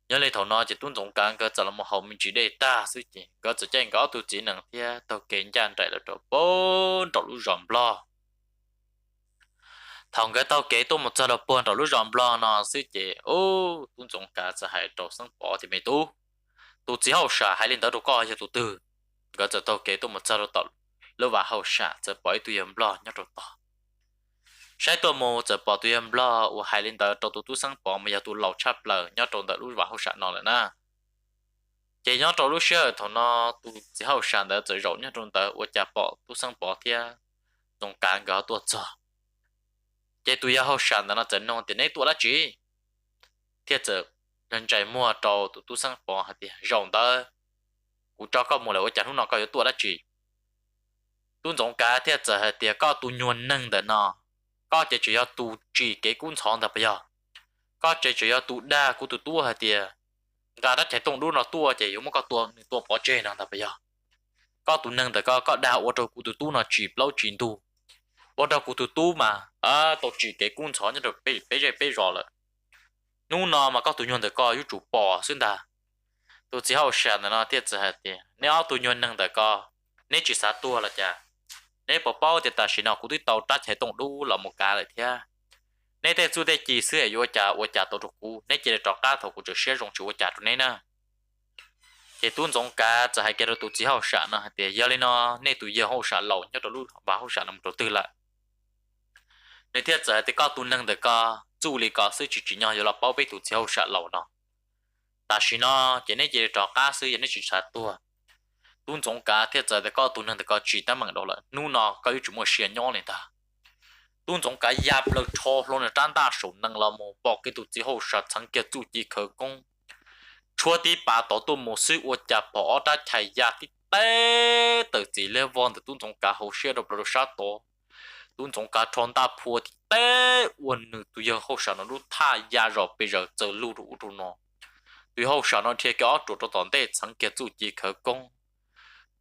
nhớ lấy thầu nó chỉ tuân dụng càng cơ giờ là một hậu mình chỉ để ta sư chỉ có chỉ chân có tu chỉ năng thia tàu kiện chan chạy là chỗ bốn chỗ lú ròm lo thằng cái tàu kế tu một giờ là bốn chỗ lú ròm lo nó sư chỉ ô tuân dụng cả giờ hai chỗ sáng bỏ thì mấy tu chỉ hậu xả hai lên tới đồ coi cho tu từ cái giờ tàu kế tu một giờ là tàu lúc vào hậu xả giờ bỏ tu yếm lo nhớ đồ tỏ saiตัวโมจะปอตัวยังบล้อว่าไฮลินเตอร์ตัวตู้สังปอมันยาตัวเหล่าชับเลยยอดตรงแต่รู้ว่าเขาสั่นนอนเลยนะเจียอดตัวรู้เชื่อทนอตัวที่เขาสั่นเตอร์จะร้อนยอดตรงแต่ว่าจะปอตู้สังปอเทียตรงกลางก็ตัวจ่อเจียตัวยาเขาสั่นแต่น่าจะนอนแต่ในตัวละจีเทียจะเดินใจมั่วโตตัวตู้สังปอฮะเดียร้อนเตอร์กูจ่อก็หมดเลยว่าจะทุกนอนก็อยู่ตัวละจีตุ้นตรงกลางเทียจะฮะเดียก็ตัวยวนนั่งแต่นอcó chỉ要tu chỉ cái cuốn sòn tập bây giờ có chỉ要tu đa của tu tua hả tiề gà đất chạy tung đu nó tua chỉ giống một cái tua bỏ chơi nào tập bây giờ có tu nâng thì có đa ô tô của tu tu nó chỉ lâu chỉ tu ô tô của tu tu mà tổ chỉ cái cuốn sòn cho được bây giờ là nu nó mà có tu nhon thì có yếu chủ bỏ xuyên ta tu chỉ hậu sản nó tiết giờ hả tiề nếu tu nhon nâng thì có nếu chỉ sát tua là chả nếu bỏ bao thì ta chỉ nào cũng đi tàu trách hệ tổng đu là một cái lại thế nếu thế chú thế chỉ sửa vô trả tổ chức cũ nếu chỉ để trọ cá thầu cũng chỉ sử dụng chủ trả tụi này nè thì tuân giống cáจะให้แกเราตัวจีเขาsản nó thì giờ lên nó nếu tụi giờ họ sản lâu nhớ tụi lúc và họ sản làm đầu tư lại nếu thế giờ thì có tuân năng được có chú lý có sự chỉ nhau giờ là bảo vệ tụiจีhọ sản lâu nó ta chỉ nó chỉ nếu chỉ để trọ cá sửa nếu chỉ sản tua tuân giống cá thì giờ thì có tuân năng thì có chỉ tao bằng đó là nu nó có những một xe nhỏ này ta tuân giống cá giáp lực cho luôn là trang đa số năng là một bỏ cái tụi chỉ hậu sản thằng kia tụi chỉ khởi công chua đi bà tổ tụi một sự của cha bỏ ra chạy ra thì té từ chỉ level từ tuân giống cá hậu xe được sát tổ tuân giống cá tròn đa phua thì té quần nữ tụi giờ hậu sản nó lúc tha ra rồi bây giờ giờ lưu đủ nó tùy hậu sản nó thiệt cái ó trụ cho tòn tê chẳng kia tụ chỉ khởi công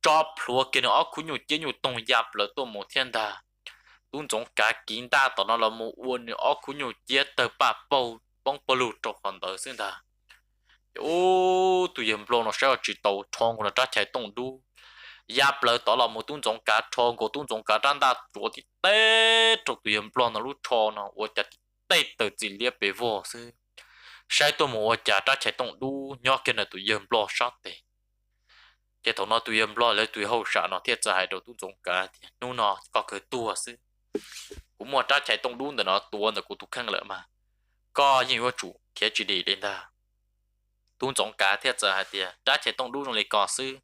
cho plua kia nó cũng nhiều chỉ nhiều tông giáp là tôi một thiên đà tuôn giống cả kín ta tao nó là một uốn nó cũng nhiều chỉ tờ ba bầu bông bầu lụt trong phần đời xưa đà ô tụi em lo nó sẽ chỉ tàu thong của nó trả chạy tông đu giáp là tao là một tuôn giống cả thong của tuôn giống cả đàn ta chuột thì tê trong tụi em lo nó lút thong nó uốn chặt tê từ chỉ liệp bể vô xưa sai tôi một trả chạy tông đu nhớ cái này tụi em lo sát tê cái thằng nó tụi em lo lấy tụi hậu sản nó thiệt dài đầu tụi giống cả nó nó có cái tua xí cũng mua trái chạy tông đun để nó tua để cũng tụi khăn lợi mà có những cái chủ kia chỉ đi đến đó tụi giống cả thiệt dài thì trái chạy tông đun trong này có xí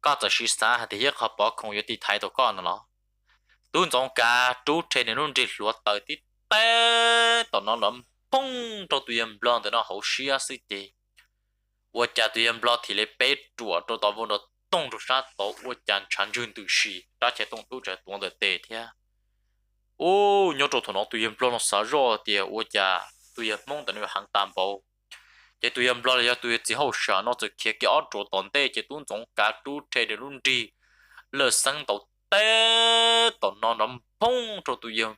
có giờ xí xa thì hết họ bỏ không có đi thay tụi con nó tụi giống cả chú trên này nó đi lúa tới tí té tụi nó lắm pung cho tụi em lo để nó hậu xí xí thì 我家对人不提嘞白做，做到我那动作啥到我家长春都是，而且动作这动的对的。哦，你做头脑对人不那啥热的，我家对人梦的那个行担保，这对人不了要对之后啥，那就贴个二做当的，这动种家都贴的论的，了生到的到那能碰着对人。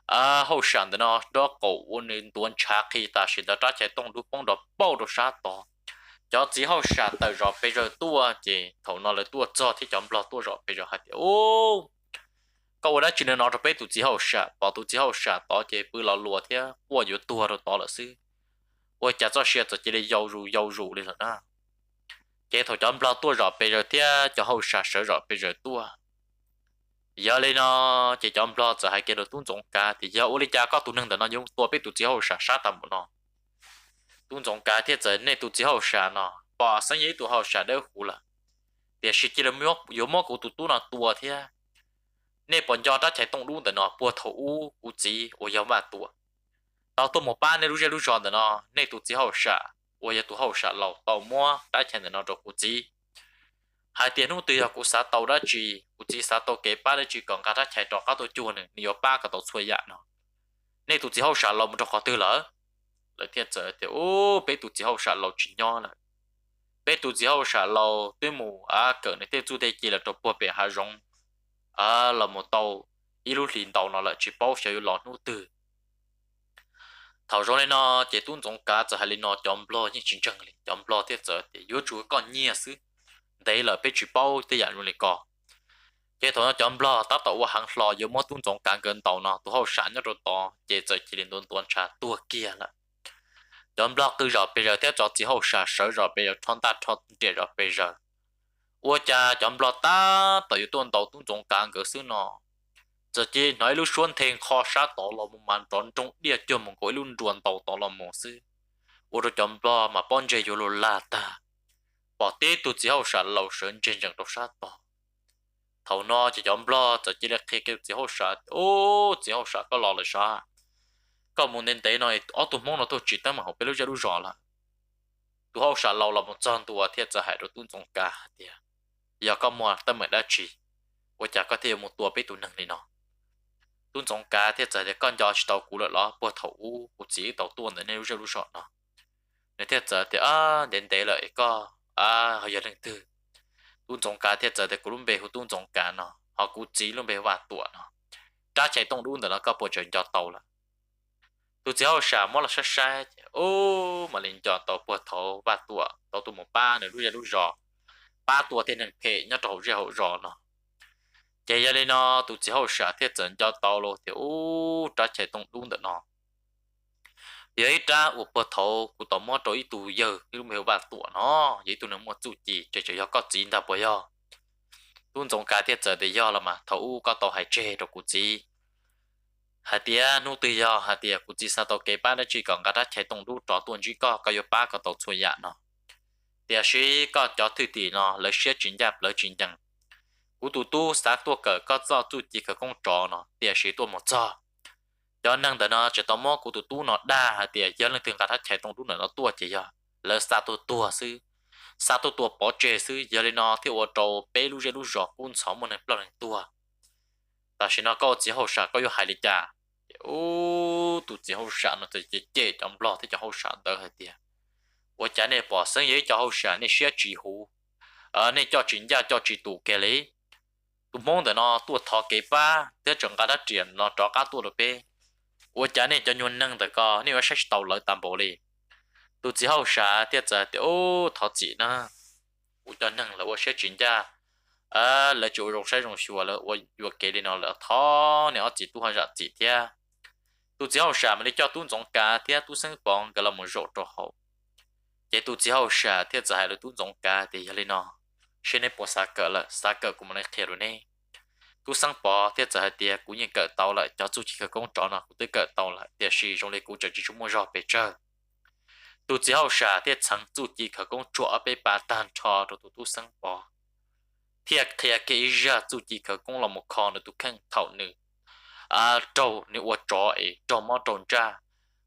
à hậu sản đó đó cậu ôn nên tuần cha khi ta sẽ đã trả chạy tông đu bông đó bao đồ sát đó cho chỉ hậu sản tới rồi bây giờ tua chỉ thầu nó là tua cho thì chọn lo tua rồi bây giờ hạt ô cậu đã chỉ nên nói cho bé tụi chỉ hậu sản bảo tụi chỉ hậu sản đó chỉ bự là lùa thế qua nhiều tua rồi đó là sư ôi chả cho xe chỉ để giàu rù đi rồi đó chỉ thầu chọn lo tua rồi bây giờ thế cho hậu sản sợ rồi bây giờ tua giờ lên nó chỉ chọn lo giờ hai cái đồ tuôn giống cá thì giờ uli cha có tụi nâng để nó dùng tua biết tụi chỉ hậu sản sát tầm của nó tuôn giống cá thì giờ này tụi chỉ hậu sản nó bỏ sáng giấy tụi hậu sản đều hủ là để sự chỉ là miếng yếu mốc của tụi nó tua thế này bọn do đã chạy tung luôn để nó bùa thấu của chỉ ở yếu mà tua tao tôi một ba này lúc lúc chọn để nó này tụi chỉ hậu sản ở yếu tụi hậu sản lâu tàu mua đã chạy để nó được của chỉ hai tiền nó từ của xã tàu đã chỉ của chỉ xã tàu kế ba đã chỉ còn cả đã chạy trọ các tàu chuồn này nhiều ba cái tàu xuôi dạ nó này tụi chỉ hậu sản lâu một trò khó tư lỡ lại thiệt giờ thì ô bé tụi chỉ hậu sản lâu chỉ nho này bé tụi chỉ hậu sản lâu tới mù cỡ này tới chú đây chỉ là trò bùa bé hà rong là một tàu ít lúc liền tàu nó là chỉ bao sẽ lọt nút từ thầu rồi nó chỉ tuân giống cá giờ hay nó chọn lo như chính chân này chọn lo thiệt giờ thì yếu chủ còn nhiều xứ đây là bé chỉ bao tới dạng luôn này có cái thằng nó chọn lo ta tàu hàng lo yếu mất tuân giống càng gần tàu nó tụi hậu sản nó rồi to chỉ giờ chỉ liền tuân trà tua kia là chọn lo từ rồi bây giờ theo cho chỉ hậu sản sở rồi bây giờ thon ta thon để rồi bây giờ ủa cha chọn lo ta tới tuần tàu tuần trong càng cái xứ nó giờ chỉ nói lúc xuân thèn kho sát tàu là một màn tròn trong địa cho một cái luôn ruộng tàu tàu là một xứ ủa rồi chọn lo mà bọn chơi vô là ta bỏ tết tụi chỉ hậu sản lâu sơn trên trận độc sát tàu thầu nó chỉ chọn lo giờ chỉ là khi cái chỉ hậu sản ô chỉ hậu sản có lo là sao có một nên tế nói ở tụi mong nó tôi chỉ tới mà học biết lúc giờ lúc rõ là tụi hậu sản lâu là một trăm tụi thiệt giờ hay rồi tuân trong cả thì giờ có mua tâm mình đã chỉ tôi chả có thêm một tụi biết tụi nâng này nó tuân trong cả thiệt giờ thì con giò chỉ tàu cũ rồi đó bữa thầu của chỉ tàu tuân để nên lúc giờ lúc rõ nó nên thiệt giờ thì đến tế lại có họ giờ lần thứ tuân trong cả thiệt giờ thì cũng luôn về của tuân trong cả nó họ cũng chỉ luôn về vài tuổi nó ra chạy tông luôn để nó có bộ chuyện cho tàu là tôi chỉ hậu sản mỗi là sai sai ô mà liền chọn tàu bùa thầu ba tuổi tàu tụ một ba này lúc giờ lúc rõ ba tuổi thì nên kể nhớ tàu ra hậu rõ nó chạy ra đây nó tôi chỉ hậu sản thiết dẫn cho tàu luôn thì ô trả chạy tông đúng được nó vậy ra u bùa thầu của tàu mỗi tàu ít tuổi giờ lúc mấy ba tuổi nó vậy tôi nói một chút gì chạy có chín ta bùa do tôi giống cái thiết dẫn để do là mà thầu có tàu hải chê rồi của gì hạt tía nô tự do hạt tía cũng chỉ sao tàu kế ba đã chỉ còn cả đất chạy tung đu trò tuần chỉ có yếu ba có tàu xuôi dạ nó tía sĩ có cho thư tỷ nó lấy xe chuyển giáp lấy chuyển chẳng cú tu sát tua cỡ có do tu chỉ có công trò nó tía sĩ tua một cho năng để nó chỉ tao mò cú tu nó đa hạt tía giờ lần thường cả đất chạy tung đu nó tua chỉ giờ lấy sát tua sư sát tua bỏ chế sư giờ lên nó theo trâu bé lu giọt cuốn sáu một này bao nhiêu tua ta chỉ nó có chỉ hậu sản có yếu hại đi cha ô tụi chỉ hậu sản nó thì chế trong lo thì cho hậu sản đỡ hết tiền 我家呢把生意叫好些，你写纸糊，你叫人家叫纸堵给哩，tu mong de nó tu thọ kế ba, thế chẳng cả đã triển nó cho cả tu được bé, tôi chả nên cho nhuận năng de co, nếu sách tàu lợi tạm bộ li, tu chỉ hậu sa, thế giờ thì ô thọ chỉ na, tôi cho năng là tôi sẽ chuyển ra, là chủ rong sai rong xua là tôi kế đi nó là thọ, nếu chỉ tu hay là chỉ thế, tu chỉ hậu sa mà đi cho tu giống cả, thế tu sinh bong cái là một rổ cho hậu, vậy tu chỉ hậu sa, thế giờ hay là tu giống cả thì hay nó. Trên này bỏ xa cỡ của mình theo rồi nè tu sang bỏ thì giờ thì cũng như cỡ tàu lại cho chú chỉ có công trò nó cũng tới cỡ tàu lại thì sử dụng lấy cũng chỉ chúng mua rau bể chơi tu chỉ hậu xả thì chẳng chú chỉ có công trò bể bà tan trò rồi tu sang bỏ thì cái giờ chú chỉ có công là một con rồi tu khăn thầu nữ trâu nếu qua trò ấy trò mò tròn ra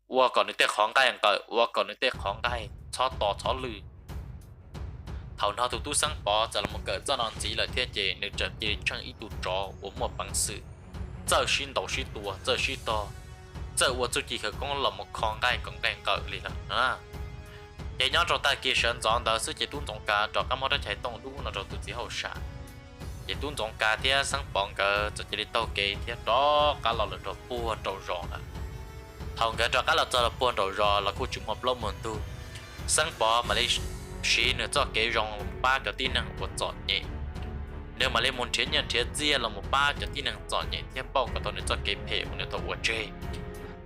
qua còn nếu khoáng cái anh cỡ qua còn nếu khoáng cái cho to cho lư hầu nào tu sang bỏ giờ là một cái cho nó chỉ là thiết chế nếu trở về trong ý tu trò của một bằng sự giờ xin đầu xin tua giờ xin to giờ tôi chỉ có con là một con cái còn đang cỡ liền là vậy nhớ trong tay kia sơn chọn đó sự chế tuân trọng cả cho các món đã chạy tông đúng nó rồi tu chỉ hậu sản vậy tuân trọng cả thì sang bỏ cái cho chỉ để tàu kê thì đó cả là rồi buôn đầu rò là hầu cái cho cả là cho là buôn đầu rò là cô chủ một lâu muốn tu sang bỏ mà lấy chỉ nữa cho cái rong ba cái tin năng của chọn nhẹ nếu mà lên muốn chiến nhận chiến chia là một ba cái tin năng chọn nhẹ thì bao cái đó nữa cho cái phê của nữa tôi uống chơi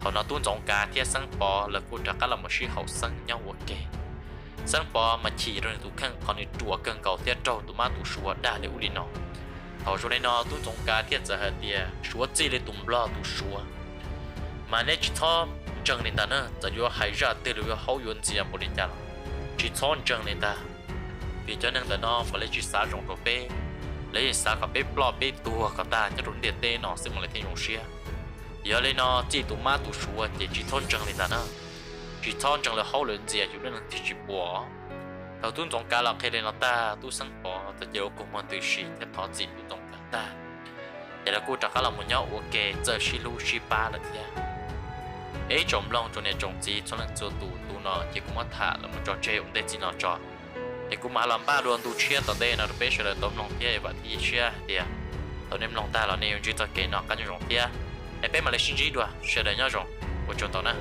còn nó tuân trọng cả thì sang bò là cô chắc là một sự hậu sang nhau ok sang bò mà chỉ rồi tụ khăn còn đi chùa cần cầu thì trâu tụ má tụ sủa đã để uống đi nó hậu chỗ này nó tuân trọng cả thì giờ hết đi sủa chỉ để tụm lo tụ sủa mà nếu chỉ thọ chẳng nên ta nữa giờ vô hay ra từ lúc hậu yuan gì một đến chăng chỉ chọn chân lên ta vì cho nên là nó phải lấy chỉ xả rộng rồi bé lấy xả cả bé bò bé tua cả ta cho rốn điện tê nó sẽ một lấy thêm rộng xia giờ lên nó chỉ tụ má tụ sủa chỉ chọn chân lên ta nữa chỉ chọn chân là hậu lớn gì cho nên là chỉ bỏ đầu tuân trọng cả là khi lên nó ta tu sang bỏ ta giờ cũng muốn tự sĩ để thọ gì tu trọng cả ta vậy là cô chắc là một nhau ok giờ xí lu xí ba là thế ấy trồng long cho nên trồng gì cho nên cho tụ nó chỉ cũng thả là một trò chơi ông đây chỉ nó trò thì cũng mà làm ba luôn tu chia tao đây nó được biết là tôm lòng kia và thì chia thì tao nem lòng ta là nên chỉ tao kể nó cái như rong kia em bé mà lấy xin gì đùa sẽ để nhau rong của cho tao nè